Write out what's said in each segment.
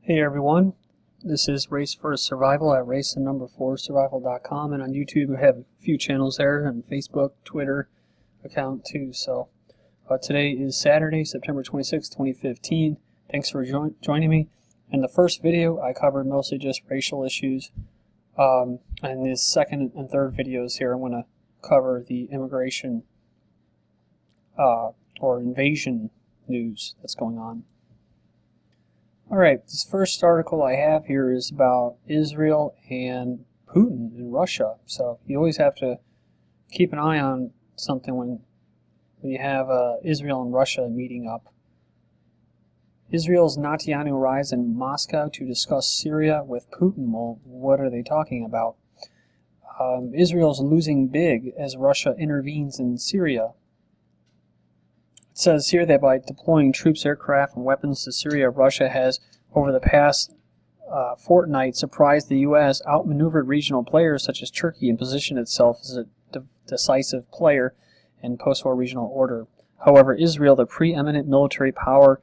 Hey everyone, this is Race for Survival at race4survival.com, and on YouTube we have a few channels there, and Facebook, Twitter account too. So today is Saturday, September 26, 2015. Thanks for joining me. In the first video I covered mostly just racial issues, and the second and third videos here I'm going to cover the immigration or invasion news that's going on. Alright, this first article I have here is about Israel and Putin and Russia. So you always have to keep an eye on something when you have Israel and Russia meeting up. Israel's Netanyahu arrives in Moscow to discuss Syria with Putin. Well, what are they talking about? Israel's losing big as Russia intervenes in Syria. It says here that by deploying troops, aircraft, and weapons to Syria, Russia has, over the past fortnight, surprised the U.S., outmaneuvered regional players such as Turkey, and positioned itself as a decisive player in post-war regional order. However, Israel, the preeminent military power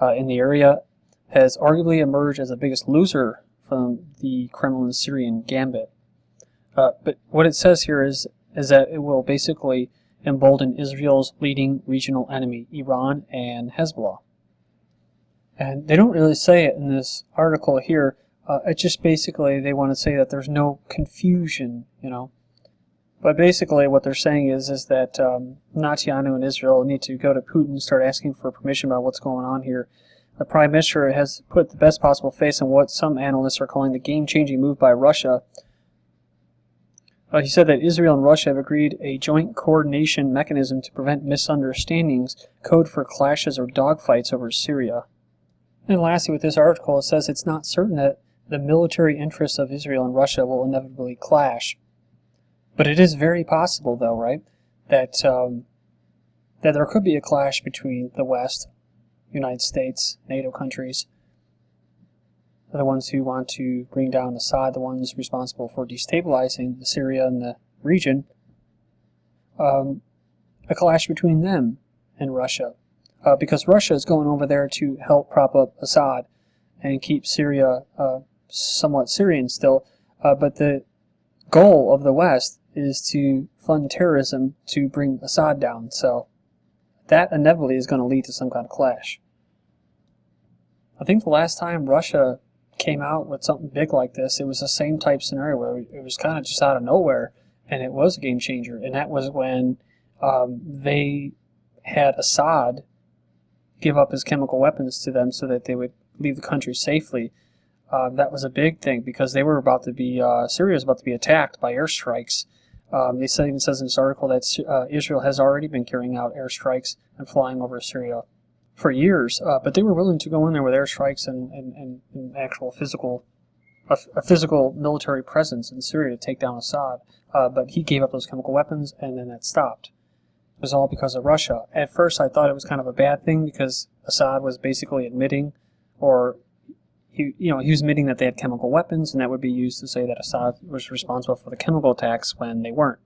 in the area, has arguably emerged as the biggest loser from the Kremlin-Syrian gambit. But what it says here is that it will basically embolden Israel's leading regional enemy, Iran and Hezbollah. And they don't really say it in this article here. It's just basically they want to say that there's no confusion, you know. But basically what they're saying is that Netanyahu and Israel need to go to Putin and start asking for permission about what's going on here. The Prime Minister has put the best possible face on what some analysts are calling the game-changing move by Russia. He said that Israel and Russia have agreed a joint coordination mechanism to prevent misunderstandings, code for clashes or dogfights over Syria. And lastly, with this article, it says it's not certain that the military interests of Israel and Russia will inevitably clash. But it is very possible, though, right, that there could be a clash between the West, United States, NATO countries, the ones who want to bring down Assad, the ones responsible for destabilizing Syria and the region, a clash between them and Russia. Because Russia is going over there to help prop up Assad and keep Syria somewhat Syrian still, but the goal of the West is to fund terrorism to bring Assad down, so that inevitably is going to lead to some kind of clash. I think the last time Russia came out with something big like this, it was the same type scenario where it was kind of just out of nowhere, and it was a game changer, and that was when they had Assad give up his chemical weapons to them so that they would leave the country safely. That was a big thing because they were about to be, Syria was about to be attacked by airstrikes. They even says in this article that Israel has already been carrying out airstrikes and flying over Syria for years, but they were willing to go in there with airstrikes and actual physical military presence in Syria to take down Assad. But he gave up those chemical weapons, and then that stopped. It was all because of Russia. At first, I thought it was kind of a bad thing because Assad was basically admitting, or he was admitting that they had chemical weapons, and that would be used to say that Assad was responsible for the chemical attacks when they weren't.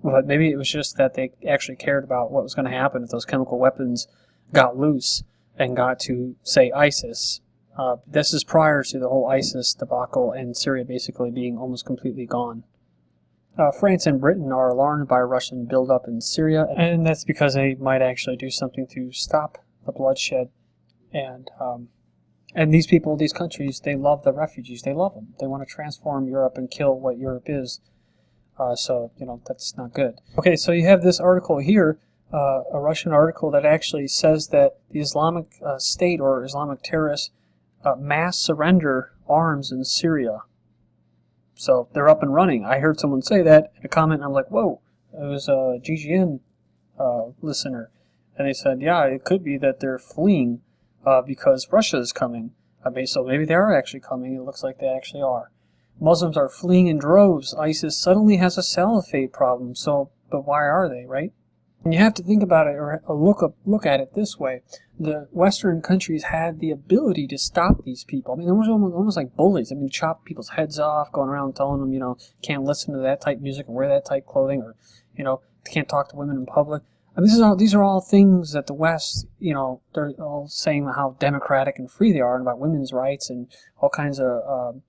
But maybe it was just that they actually cared about what was going to happen if those chemical weapons got loose and got to, say, ISIS. This is prior to the whole ISIS debacle and Syria basically being almost completely gone. France and Britain are alarmed by Russian buildup in Syria, and that's because they might actually do something to stop the bloodshed. And these people, these countries, they love the refugees. They love them. They want to transform Europe and kill what Europe is. So, that's not good. Okay, so you have this article here, a Russian article that actually says that the Islamic State or Islamic terrorists mass surrender arms in Syria. So they're up and running. I heard someone say that in a comment, and I'm like, whoa, it was a GGN listener. And they said, yeah, it could be that they're fleeing because Russia is coming. So maybe they are actually coming. It looks like they actually are. Muslims are fleeing in droves. ISIS suddenly has a caliphate problem. But why are they, right? And you have to think about it, or look at it this way. The Western countries had the ability to stop these people. I mean, they were almost like bullies. I mean, chop people's heads off, going around telling them, can't listen to that type of music or wear that type of clothing, or, can't talk to women in public. And these are all things that the West, they're all saying how democratic and free they are, and about women's rights and all kinds of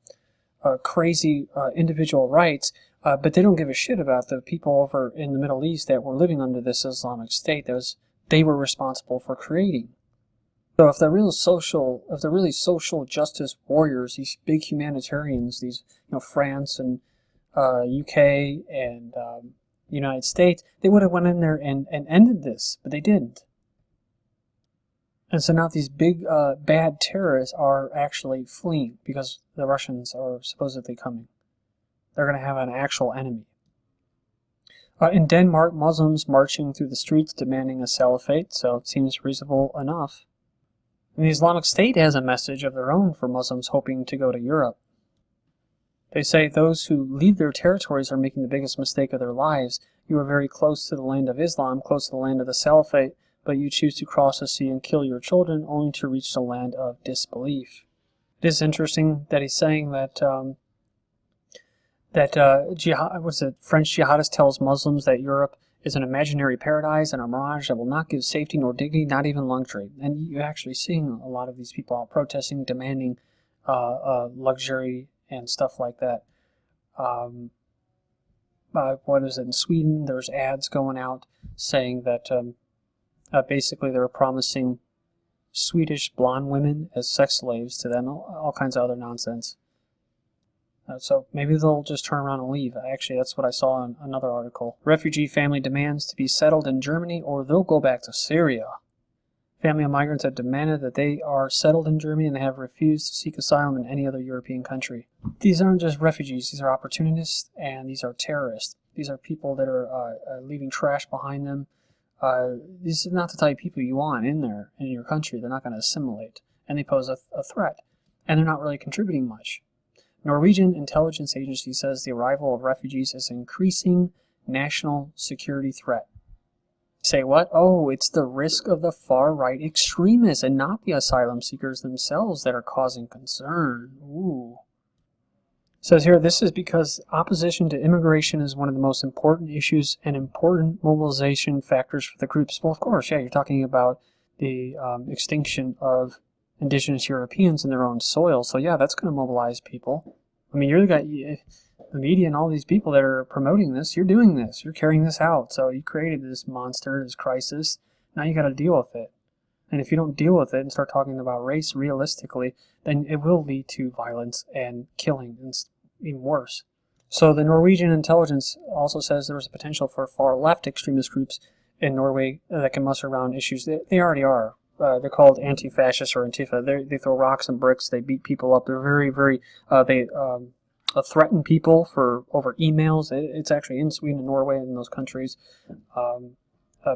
crazy individual rights, but they don't give a shit about the people over in the Middle East that were living under this Islamic State that they were responsible for creating. So if they're really social justice warriors, these big humanitarians, these France and UK and United States, they would have went in there and ended this, but they didn't. And so now these big bad terrorists are actually fleeing because the Russians are supposedly coming. They're going to have an actual enemy. In Denmark, Muslims marching through the streets demanding a salafate, so it seems reasonable enough. And the Islamic State has a message of their own for Muslims hoping to go to Europe. They say those who leave their territories are making the biggest mistake of their lives. You are very close to the land of Islam, close to the land of the Salafate, but you choose to cross the sea and kill your children only to reach the land of disbelief. It is interesting that he's saying that French jihadist tells Muslims that Europe is an imaginary paradise and a mirage that will not give safety nor dignity, not even luxury. And you're actually seeing a lot of these people out protesting, demanding luxury and stuff like that. What is it, in Sweden, there's ads going out saying that basically they're promising Swedish blonde women as sex slaves to them, all kinds of other nonsense. So maybe they'll just turn around and leave. Actually, that's what I saw in another article. Refugee family demands to be settled in Germany or they'll go back to Syria. Family of migrants have demanded that they are settled in Germany and they have refused to seek asylum in any other European country. These aren't just refugees, these are opportunists and these are terrorists. These are people that are leaving trash behind them. These are not the type of people you want in there, in your country. They're not going to assimilate. And they pose a threat. And they're not really contributing much. Norwegian intelligence agency says the arrival of refugees is an increasing national security threat. Say what? Oh, it's the risk of the far-right extremists and not the asylum seekers themselves that are causing concern. Ooh. It says here, this is because opposition to immigration is one of the most important issues and important mobilization factors for the groups. Well, of course, yeah, you're talking about the extinction of indigenous Europeans in their own soil. So yeah, that's going to mobilize people. I mean, you're the media and all these people that are promoting this. You're doing this. You're carrying this out. So you created this monster, this crisis. Now you got to deal with it. And if you don't deal with it and start talking about race realistically, then it will lead to violence and killing and even worse. So the Norwegian intelligence also says there is a potential for far-left extremist groups in Norway that can muster around issues. They already are. They're called anti-fascists or Antifa. They throw rocks and bricks. They beat people up. They're very, they threaten people over emails. It's actually in Sweden and Norway and those countries,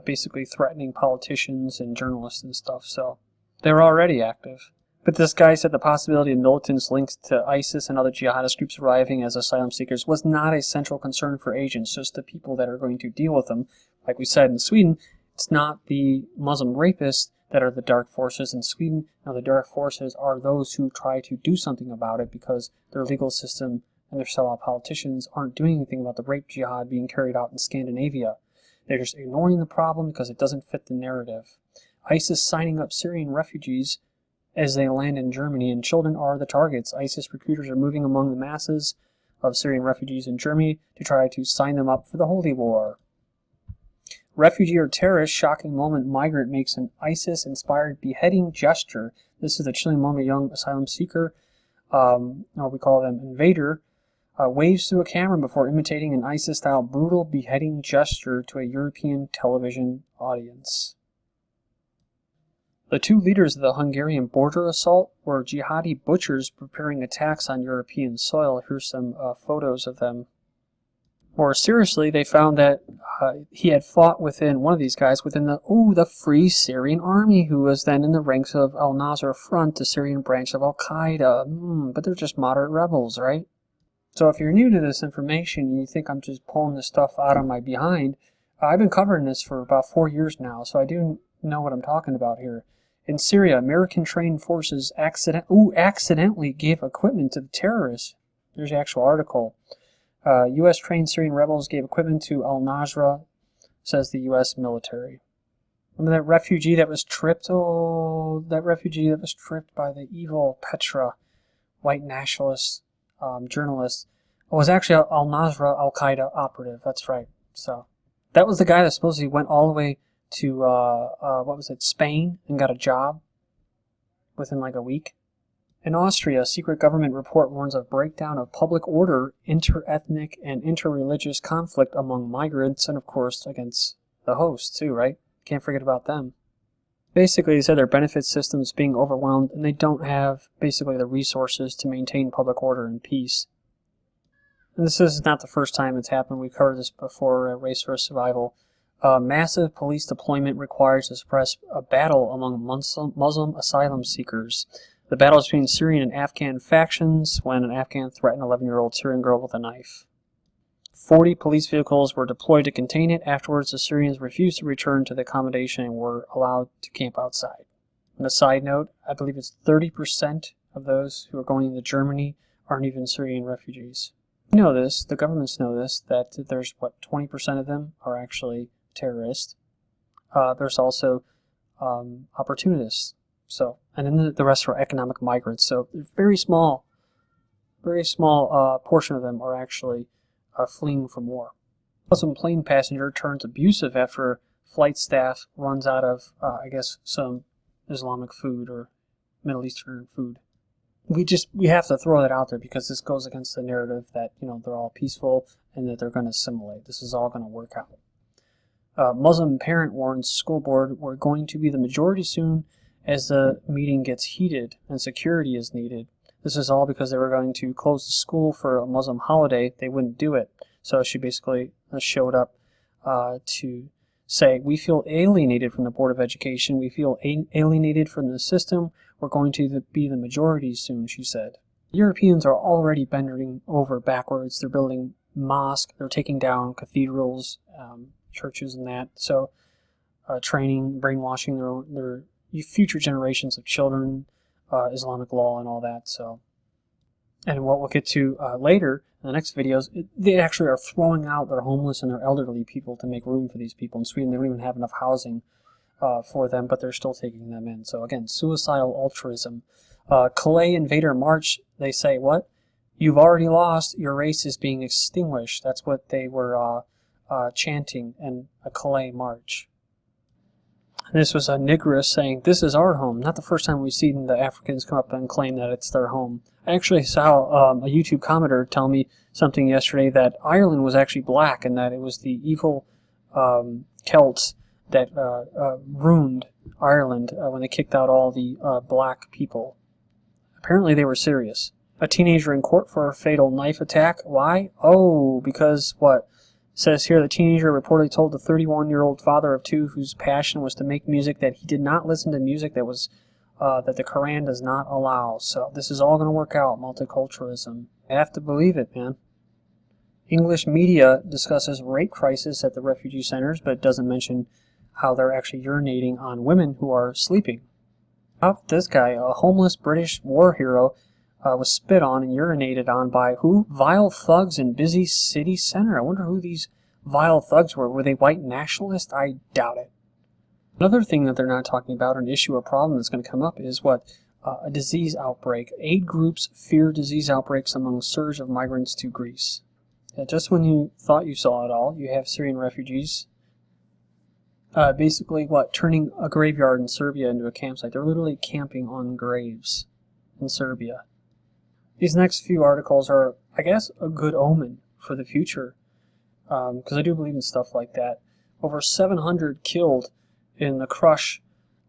basically threatening politicians and journalists and stuff. So they're already active. But this guy said the possibility of militants linked to ISIS and other jihadist groups arriving as asylum seekers was not a central concern for agents, just the people that are going to deal with them. Like we said in Sweden, it's not the Muslim rapists that are the dark forces in Sweden. Now the dark forces are those who try to do something about it because their legal system and their sellout politicians aren't doing anything about the rape jihad being carried out in Scandinavia. They're just ignoring the problem because it doesn't fit the narrative. ISIS signing up Syrian refugees as they land in Germany, and children are the targets. ISIS recruiters are moving among the masses of Syrian refugees in Germany to try to sign them up for the Holy War. Refugee or terrorist, shocking moment, migrant makes an ISIS-inspired beheading gesture. This is the chilling moment, a young asylum seeker, or we call them Invader, waves through a camera before imitating an ISIS-style brutal beheading gesture to a European television audience. The two leaders of the Hungarian border assault were jihadi butchers preparing attacks on European soil. Here's some photos of them. More seriously, they found that he had fought within, one of these guys, within the Free Syrian Army, who was then in the ranks of al-Nusra Front, the Syrian branch of Al-Qaeda. But they're just moderate rebels, right? So if you're new to this information and you think I'm just pulling this stuff out of my behind, I've been covering this for about 4 years now, so I do know what I'm talking about here. In Syria, American-trained forces accidentally gave equipment to the terrorists. There's the actual article. U.S.-trained Syrian rebels gave equipment to al-Nusra, says the U.S. military. Remember that refugee that was tripped? Oh, that refugee that was tripped by the evil Petra, white nationalist journalist. It was actually al-Nusra al-Qaeda operative. That's right. So that was the guy that supposedly went all the way to, what was it, Spain, and got a job within like a week. In Austria, a secret government report warns of breakdown of public order, inter-ethnic and inter-religious conflict among migrants, and of course against the hosts too, right? Can't forget about them. Basically, they said their benefit system is being overwhelmed, and they don't have basically the resources to maintain public order and peace. And this is not the first time it's happened. We've covered this before at Race for Survival. Massive police deployment required to suppress a battle among Muslim asylum seekers. The battle is between Syrian and Afghan factions when an Afghan threatened an 11-year-old Syrian girl with a knife. 40 police vehicles were deployed to contain it. Afterwards, the Syrians refused to return to the accommodation and were allowed to camp outside. On a side note, I believe it's 30% of those who are going into Germany aren't even Syrian refugees. You know this, the governments know this, that there's, 20% of them are actually terrorists. There's also opportunists. So, and then the rest are economic migrants. So, very small portion of them are actually fleeing from war. Some plane passenger turns abusive after flight staff runs out of, I guess, some Islamic food or Middle Eastern food. We have to throw that out there because this goes against the narrative that, they're all peaceful and that they're going to assimilate. This is all going to work out. Muslim parent warns school board we're going to be the majority soon as the meeting gets heated and security is needed. This is all because they were going to close the school for a Muslim holiday. They wouldn't do it. So she basically showed up to say, we feel alienated from the Board of Education. We feel alienated from the system. We're going to be the majority soon, she said. Europeans are already bending over backwards. They're building mosques. They're taking down cathedrals, churches and that. So training, brainwashing their future generations of children, Islamic law and all that. So, and what we'll get to later in the next videos, they actually are throwing out their homeless and their elderly people to make room for these people. In Sweden, they don't even have enough housing for them, but they're still taking them in. So again, suicidal altruism. Calais Invader March, they say, what? You've already lost. Your race is being extinguished. That's what they were chanting in a Calais march. And this was a Negress saying, this is our home. Not the first time we've seen the Africans come up and claim that it's their home. I actually saw a YouTube commenter tell me something yesterday that Ireland was actually black and that it was the evil Celts that ruined Ireland when they kicked out all the black people. Apparently they were serious. A teenager in court for a fatal knife attack. Why? Oh, because what? It says here the teenager reportedly told the 31-year-old father of two whose passion was to make music that he did not listen to music that was that the Quran does not allow. So this is all going to work out, multiculturalism. I have to believe it, man. English media discusses rape crisis at the refugee centers, but it doesn't mention how they're actually urinating on women who are sleeping. How about this guy, a homeless British war hero, was spit on and urinated on by who? Vile thugs in busy city center. I wonder who these vile thugs were. Were they white nationalists? I doubt it. Another thing that they're not talking about, an issue or problem that's going to come up, is what? A disease outbreak. Aid groups fear disease outbreaks among surge of migrants to Greece. Just when you thought you saw it all, you have Syrian refugees. Basically, what? Turning a graveyard in Serbia into a campsite. They're literally camping on graves in Serbia. These next few articles are, I guess, a good omen for the future, because I do believe in stuff like that. Over 700 killed in the crush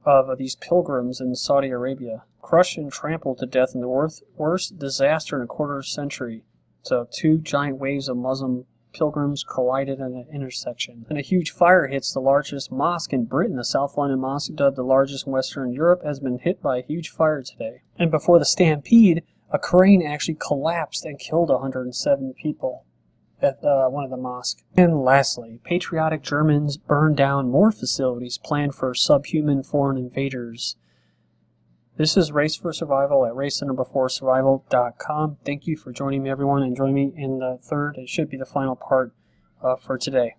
of these pilgrims in Saudi Arabia. Crushed and trampled to death in the worst disaster in a quarter century. So 2 giant waves of Muslim pilgrims collided in an intersection. And a huge fire hits the largest mosque in Britain. The South London Mosque, dubbed the largest in Western Europe, has been hit by a huge fire today. And before the stampede, a crane actually collapsed and killed 107 people at one of the mosques. And lastly, patriotic Germans burned down more facilities planned for subhuman foreign invaders. This is Race for Survival at race4survival.com. Thank you for joining me, everyone, and join me in the third, it should be the final part for today.